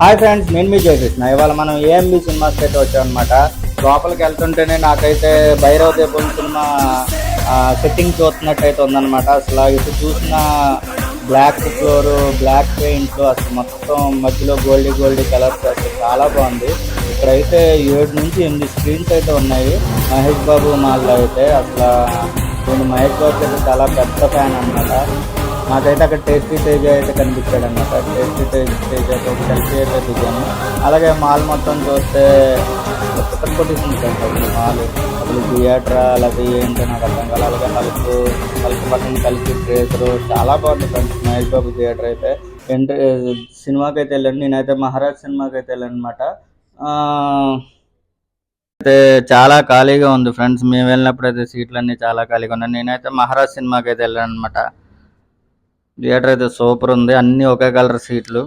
Hi friends, నేను మీ జయకృష్ణ. ఇవాళ మనం ఏఎంబి సినిమాస్కి అయితే వచ్చామన్నమాట. లోపలికి వెళ్తుంటేనే నాకైతే భైరవ దీపం సినిమా సెట్టింగ్ చూస్తున్నట్టయితే ఉందన్నమాట. అసలు ఇటు చూసిన బ్లాక్ ఫ్లోరు, బ్లాక్ పెయింట్, అసలు మొత్తం మధ్యలో గోల్డీ కలర్స్ అసలు చాలా బాగుంది. ఇక్కడైతే 7 నుంచి 8 స్క్రీన్స్ అయితే ఉన్నాయి. మహేష్ బాబు మాల్లో అయితే అసలు నేను మహేష్ బాబుకి అయితే చాలా పెద్ద ఫ్యాన్ అనమాట. నాకైతే అక్కడ టేస్టీ తేజ అయితే కనిపించాడు అనమాట. టేస్టీ తేజ ఒక సెల్ఫీ అయితే దిగాను. అలాగే మాల్ మొత్తం చూస్తే చిత్ర కొట్టేసింది అసలు మాల్. అసలు థియేటర్ అలాగే ఏంటో నాకు అర్థం కాదు. అలాగే హల్క్ పక్కన కలిసి ట్రేసరు చాలా బాగుంది ఫ్రెండ్స్. మహేష్ బాబు థియేటర్ అయితే సినిమాకి అయితే వెళ్ళాను. నేనైతే మహారాజ్ సినిమాకి అయితే వెళ్ళాను అనమాట. అయితే చాలా ఖాళీగా ఉంది ఫ్రెండ్స్. మేము వెళ్ళినప్పుడు అయితే సీట్లన్నీ చాలా ఖాళీగా ఉన్నాయి. నేనైతే మహారాజ్ సినిమాకి అయితే వెళ్ళాను అనమాట. థియేటర్ అయితే సూపర్ ఉంది. అన్ని ఒకే కలర్ సీట్లు.